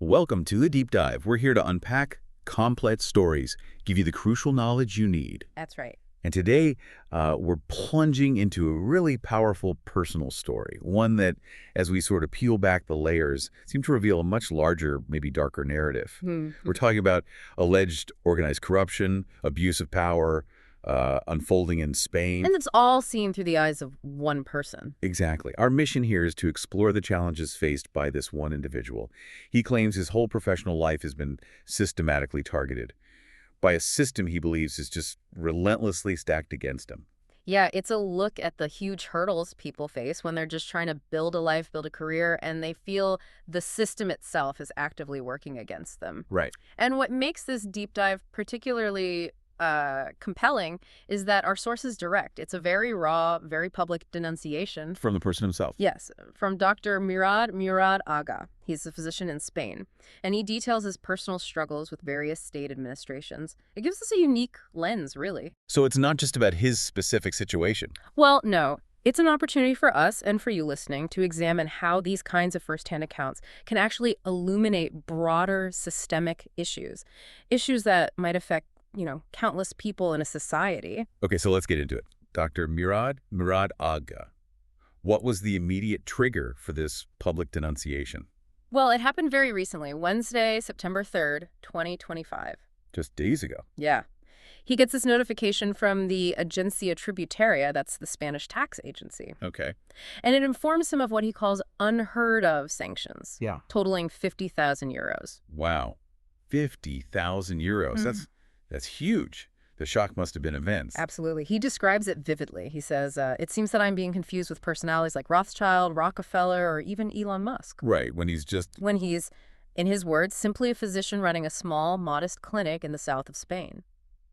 Welcome to The Deep Dive. We're here to unpack complex stories, give you the crucial knowledge you need. That's right. And today, we're plunging into a really powerful personal story, one that, as we sort of peel back the layers, seems to reveal a much larger, maybe darker narrative. We're talking about alleged organized corruption, abuse of power, unfolding in Spain. And it's all seen through the eyes of one person. Exactly. Our mission here is to explore the challenges faced by this one individual. He claims his whole professional life has been systematically targeted by a system he believes is just relentlessly stacked against him. Yeah, it's a look at the huge hurdles people face when they're just trying to build a life, build a career, and they feel the system itself is actively working against them. Right. And what makes this deep dive particularly compelling is that our source is direct. It's a very raw, very public denunciation. From the person himself. Yes, from Dr. Murad Aga. He's a physician in Spain, and he details his personal struggles with various state administrations. It gives us a unique lens, really. So it's not just about his specific situation. Well, no. It's an opportunity for us and for you listening to examine how these kinds of firsthand accounts can actually illuminate broader systemic issues that might affect countless people in a society. Okay, so let's get into it. Dr. Murad Aga. What was the immediate trigger for this public denunciation? Well, it happened very recently, Wednesday, September 3rd, 2025. Just days ago. Yeah. He gets this notification from the Agencia Tributaria, that's the Spanish tax agency. Okay. And it informs him of what he calls unheard of sanctions. Yeah. Totaling 50,000 euros. Wow. 50,000 euros. That's huge. The shock must have been immense. Absolutely. He describes it vividly. He says, it seems that I'm being confused with personalities like Rothschild, Rockefeller, or even Elon Musk. Right, when he's, in his words, simply a physician running a small, modest clinic in the south of Spain.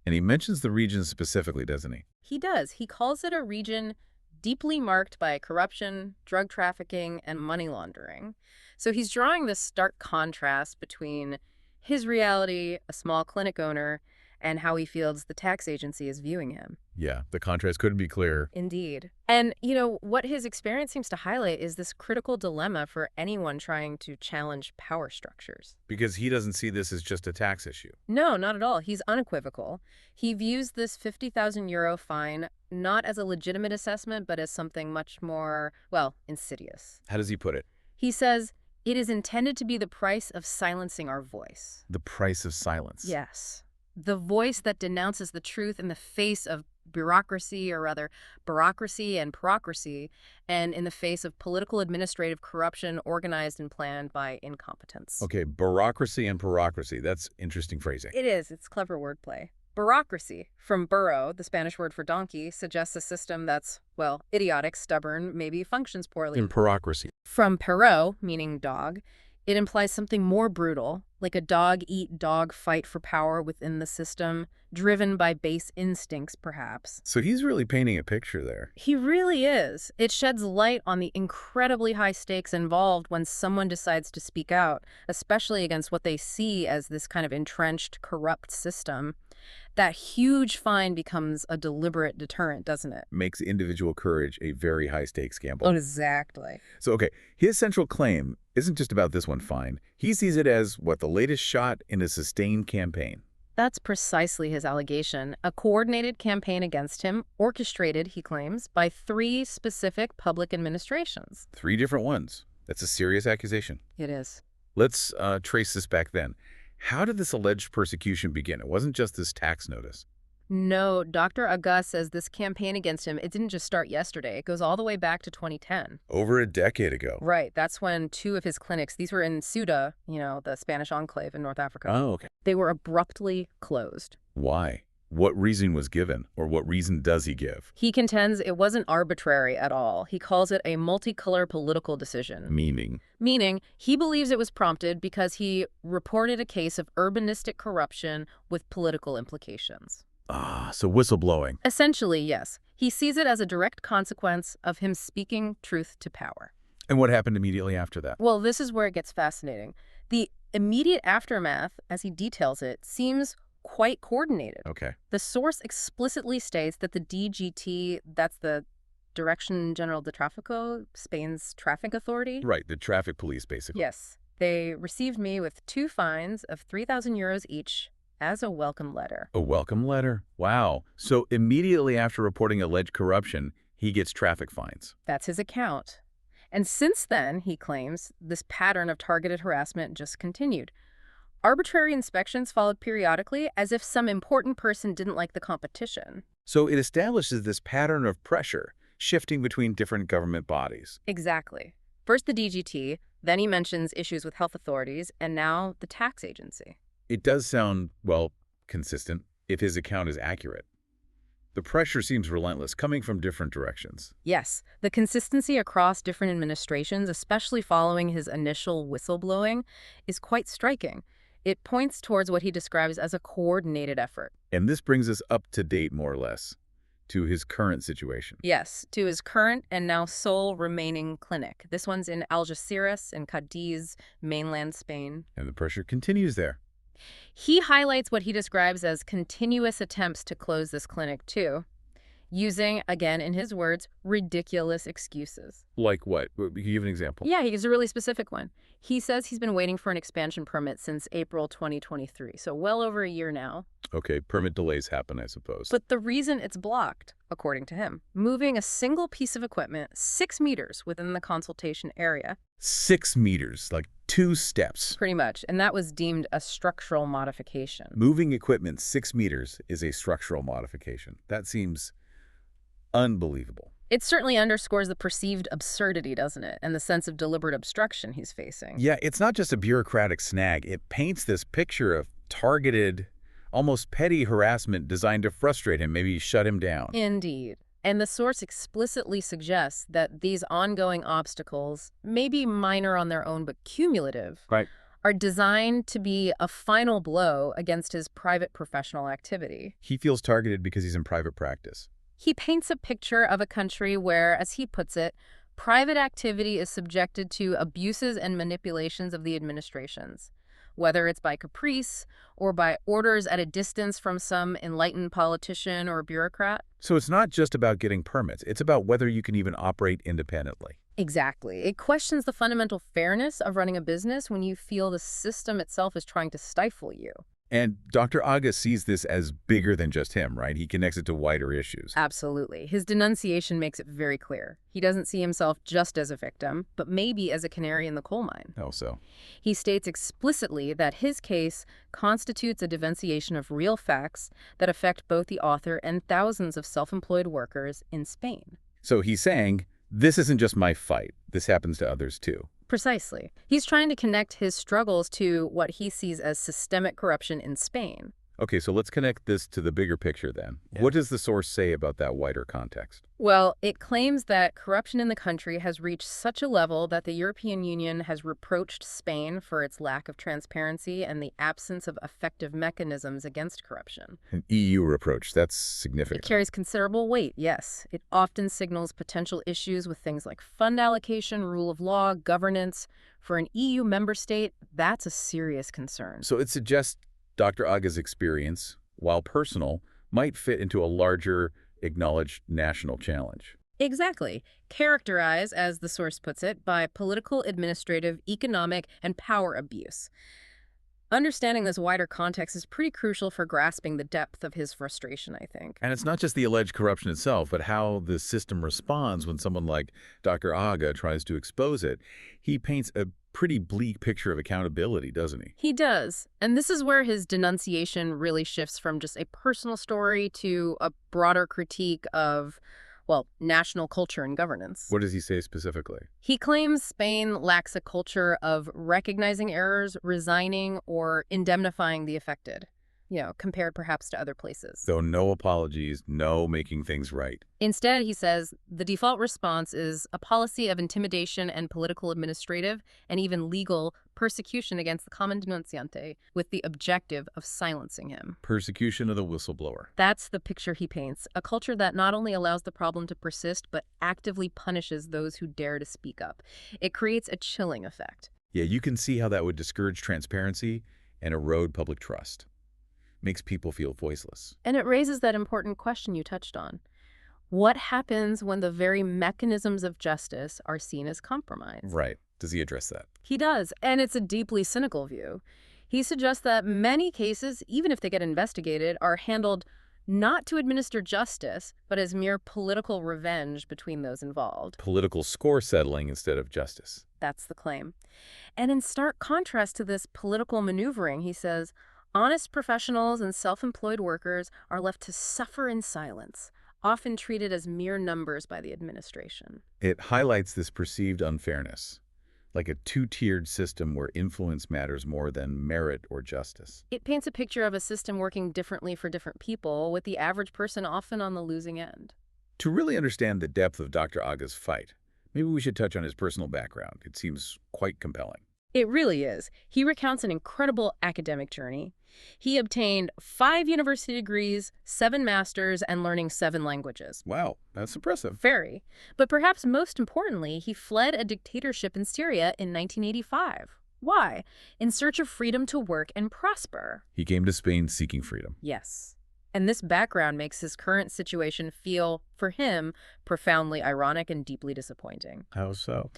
And he mentions the region specifically, doesn't he? He does. He calls it a region deeply marked by corruption, drug trafficking, and money laundering. So he's drawing this stark contrast between his reality, a small clinic owner, and how he feels the tax agency is viewing him. Yeah, the contrast couldn't be clearer. Indeed. And, what his experience seems to highlight is this critical dilemma for anyone trying to challenge power structures. Because he doesn't see this as just a tax issue. No, not at all. He's unequivocal. He views this 50,000 euro fine not as a legitimate assessment, but as something much more, insidious. How does he put it? He says, it is intended to be the price of silencing our voice. The price of silence. Yes. The voice that denounces the truth in the face of bureaucracy and bureaucracy, and in the face of political administrative corruption organized and planned by incompetence. Okay, bureaucracy and bureaucracy. That's interesting phrasing. It is. It's clever wordplay. Bureaucracy, from burro, the Spanish word for donkey, suggests a system that's, idiotic, stubborn, maybe functions poorly. In bureaucracy. From perro, meaning dog, it implies something more brutal, like a dog-eat-dog fight for power within the system, driven by base instincts, perhaps. So he's really painting a picture there. He really is. It sheds light on the incredibly high stakes involved when someone decides to speak out, especially against what they see as this kind of entrenched, corrupt system. That huge fine becomes a deliberate deterrent, doesn't it? Makes individual courage a very high-stakes gamble. Oh, exactly. So, okay, his central claim isn't just about this one fine. He sees it as, the latest shot in a sustained campaign. That's precisely his allegation. A coordinated campaign against him, orchestrated, he claims, by 3 specific public administrations. 3 different ones. That's a serious accusation. It is. Let's trace this back then. How did this alleged persecution begin? It wasn't just this tax notice. No, Dr. Aga says this campaign against him, it didn't just start yesterday. It goes all the way back to 2010. Over a decade ago. Right. That's when 2 of his clinics, these were in Ceuta, the Spanish enclave in North Africa. Oh, okay. They were abruptly closed. Why? What reason was given, or what reason does he give? He contends it wasn't arbitrary at all. He calls it a multicolor political decision. Meaning? Meaning, he believes it was prompted because he reported a case of urbanistic corruption with political implications. So whistleblowing. Essentially, yes. He sees it as a direct consequence of him speaking truth to power. And what happened immediately after that? Well, this is where it gets fascinating. The immediate aftermath, as he details it, seems quite coordinated. Okay. The source explicitly states that the DGT, that's the Dirección General de Tráfico, Spain's traffic authority. Right, the traffic police, basically. Yes. They received me with 2 fines of 3,000 euros each as a welcome letter. A welcome letter. Wow. So immediately after reporting alleged corruption, he gets traffic fines. That's his account. And since then, he claims, this pattern of targeted harassment just continued. Arbitrary inspections followed periodically, as if some important person didn't like the competition. So it establishes this pattern of pressure, shifting between different government bodies. Exactly. First the DGT, then he mentions issues with health authorities, and now the tax agency. It does sound, well, consistent, if his account is accurate. The pressure seems relentless, coming from different directions. Yes, the consistency across different administrations, especially following his initial whistleblowing, is quite striking. It points towards what he describes as a coordinated effort. And this brings us up to date, more or less, to his current situation. Yes, to his current and now sole remaining clinic. This one's in Algeciras in Cadiz, mainland Spain. And the pressure continues there. He highlights what he describes as continuous attempts to close this clinic too, using, again in his words, ridiculous excuses. Like what? Can you give an example? Yeah, he gives a really specific one. He says he's been waiting for an expansion permit since April 2023, so well over a year now. Okay, permit delays happen, I suppose. But the reason it's blocked, according to him, moving a single piece of equipment 6 meters within the consultation area. 6 meters, like 2 steps. Pretty much, and that was deemed a structural modification. Moving equipment 6 meters is a structural modification. That seems unbelievable. It certainly underscores the perceived absurdity, doesn't it? And the sense of deliberate obstruction he's facing. Yeah, it's not just a bureaucratic snag. It paints this picture of targeted, almost petty harassment designed to frustrate him, maybe shut him down. Indeed. And the source explicitly suggests that these ongoing obstacles, maybe minor on their own but cumulative, Right. are designed to be a final blow against his private professional activity. He feels targeted because he's in private practice. He paints a picture of a country where, as he puts it, private activity is subjected to abuses and manipulations of the administrations, whether it's by caprice or by orders at a distance from some enlightened politician or bureaucrat. So it's not just about getting permits. It's about whether you can even operate independently. Exactly. It questions the fundamental fairness of running a business when you feel the system itself is trying to stifle you. And Dr. Aga sees this as bigger than just him, right? He connects it to wider issues. Absolutely. His denunciation makes it very clear. He doesn't see himself just as a victim, but maybe as a canary in the coal mine. How so? He states explicitly that his case constitutes a denunciation of real facts that affect both the author and thousands of self-employed workers in Spain. So he's saying, this isn't just my fight. This happens to others too. Precisely. He's trying to connect his struggles to what he sees as systemic corruption in Spain. Okay, so let's connect this to the bigger picture then. Yeah. What does the source say about that wider context? Well, it claims that corruption in the country has reached such a level that the European Union has reproached Spain for its lack of transparency and the absence of effective mechanisms against corruption. An EU reproach, that's It significant. carries considerable weight, yes. It often signals potential issues with things like fund allocation, rule of law, governance. For an EU member state, that's a serious concern. So it suggests Dr. Aga's experience, while personal, might fit into a larger, acknowledged national challenge. Exactly. Characterized, as the source puts it, by political, administrative, economic, and power abuse. Understanding this wider context is pretty crucial for grasping the depth of his frustration, I think. And it's not just the alleged corruption itself, but how the system responds when someone like Dr. Aga tries to expose it. He paints a pretty bleak picture of accountability, doesn't he? He does. And this is where his denunciation really shifts from just a personal story to a broader critique of, well, national culture and governance. What does he say specifically? He claims Spain lacks a culture of recognizing errors, resigning, or indemnifying the affected, compared perhaps to other places. So no apologies, no making things right. Instead, he says, the default response is a policy of intimidation and political, administrative, and even legal persecution against the common denunciante with the objective of silencing him. Persecution of the whistleblower. That's the picture he paints, a culture that not only allows the problem to persist, but actively punishes those who dare to speak up. It creates a chilling effect. Yeah, you can see how that would discourage transparency and erode public trust. Makes people feel voiceless. And it raises that important question you touched on. What happens when the very mechanisms of justice are seen as compromised? Right. Does he address that? He does, and it's a deeply cynical view. He suggests that many cases, even if they get investigated, are handled not to administer justice, but as mere political revenge between those involved. Political score settling instead of justice. That's the claim. And in stark contrast to this political maneuvering, he says, honest professionals and self-employed workers are left to suffer in silence, often treated as mere numbers by the administration. It highlights this perceived unfairness, like a two-tiered system where influence matters more than merit or justice. It paints a picture of a system working differently for different people, with the average person often on the losing end. To really understand the depth of Dr. Aga's fight, maybe we should touch on his personal background. It seems quite compelling. It really is. He recounts an incredible academic journey. He obtained 5 university degrees, 7 masters, and learning 7 languages. Wow, that's impressive. Very. But perhaps most importantly, he fled a dictatorship in Syria in 1985. Why? In search of freedom to work and prosper. He came to Spain seeking freedom. Yes. And this background makes his current situation feel, for him, profoundly ironic and deeply disappointing. How so?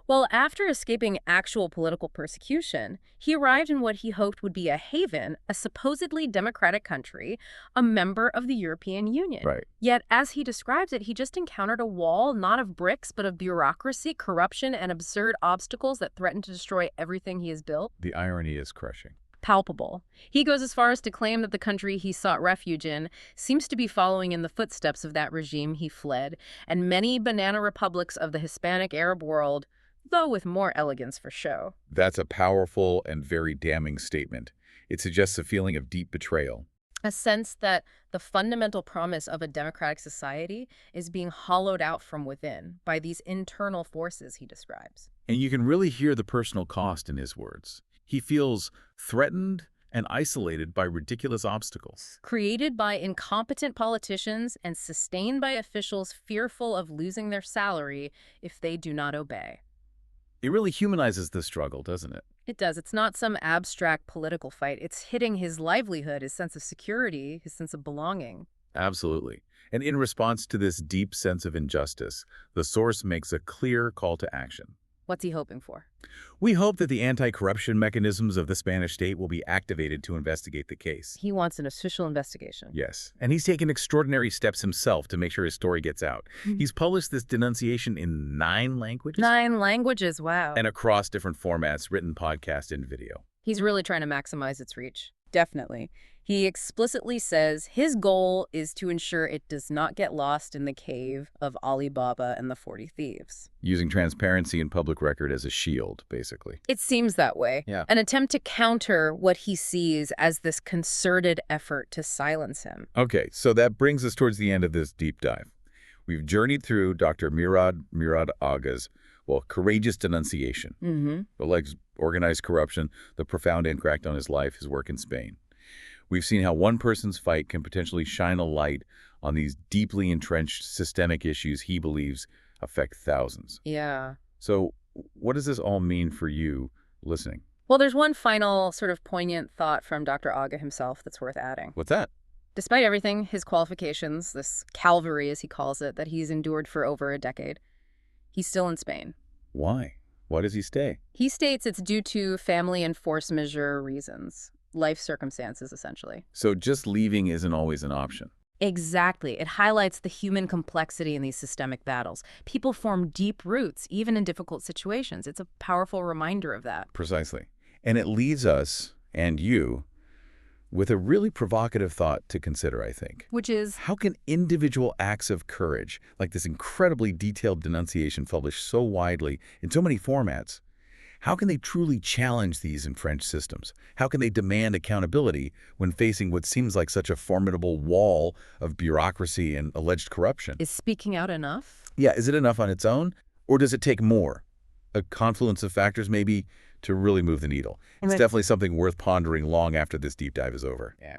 Well, after escaping actual political persecution, he arrived in what he hoped would be a haven, a supposedly democratic country, a member of the European Union. Right. Yet, as he describes it, he just encountered a wall, not of bricks, but of bureaucracy, corruption, and absurd obstacles that threatened to destroy everything he has built. The irony is crushing. Palpable. He goes as far as to claim that the country he sought refuge in seems to be following in the footsteps of that regime he fled, and many banana republics of the Hispanic Arab world, though with more elegance for show. That's a powerful and very damning statement. It suggests a feeling of deep betrayal. A sense that the fundamental promise of a democratic society is being hollowed out from within by these internal forces he describes. And you can really hear the personal cost in his words. He feels threatened and isolated by ridiculous obstacles. Created by incompetent politicians and sustained by officials fearful of losing their salary if they do not obey. It really humanizes the struggle, doesn't it? It does. It's not some abstract political fight. It's hitting his livelihood, his sense of security, his sense of belonging. Absolutely. And in response to this deep sense of injustice, the source makes a clear call to action. What's he hoping for? We hope that the anti-corruption mechanisms of the Spanish state will be activated to investigate the case. He wants an official investigation. Yes, and he's taken extraordinary steps himself to make sure his story gets out. He's published this denunciation in 9 languages. 9 languages, wow. And across different formats, written, podcast, and video. He's really trying to maximize its reach. Definitely. He explicitly says his goal is to ensure it does not get lost in the cave of Ali Baba and the 40 Thieves. Using transparency and public record as a shield, basically. It seems that way. Yeah. An attempt to counter what he sees as this concerted effort to silence him. Okay, so that brings us towards the end of this deep dive. We've journeyed through Dr. Murad Aga's, courageous denunciation, like organized corruption, the profound impact on his life, his work in Spain. We've seen how one person's fight can potentially shine a light on these deeply entrenched systemic issues he believes affect thousands. Yeah. So what does this all mean for you listening? Well, there's one final sort of poignant thought from Dr. Aga himself that's worth adding. What's that? Despite everything, his qualifications, this Calvary as he calls it, that he's endured for over a decade, he's still in Spain. Why? Why does he stay? He states it's due to family and force majeure reasons. Life circumstances, essentially. So just leaving isn't always an option. Exactly. It highlights the human complexity in these systemic battles. People form deep roots, even in difficult situations. It's a powerful reminder of that. Precisely. And it leaves us, and you, with a really provocative thought to consider, I think. Which is? How can individual acts of courage, like this incredibly detailed denunciation published so widely in so many formats, how can they truly challenge these entrenched systems? How can they demand accountability when facing what seems like such a formidable wall of bureaucracy and alleged corruption? Is speaking out enough? Yeah, is it enough on its own? Or does it take more? A confluence of factors maybe to really move the needle. It's definitely something worth pondering long after this deep dive is over. Yeah.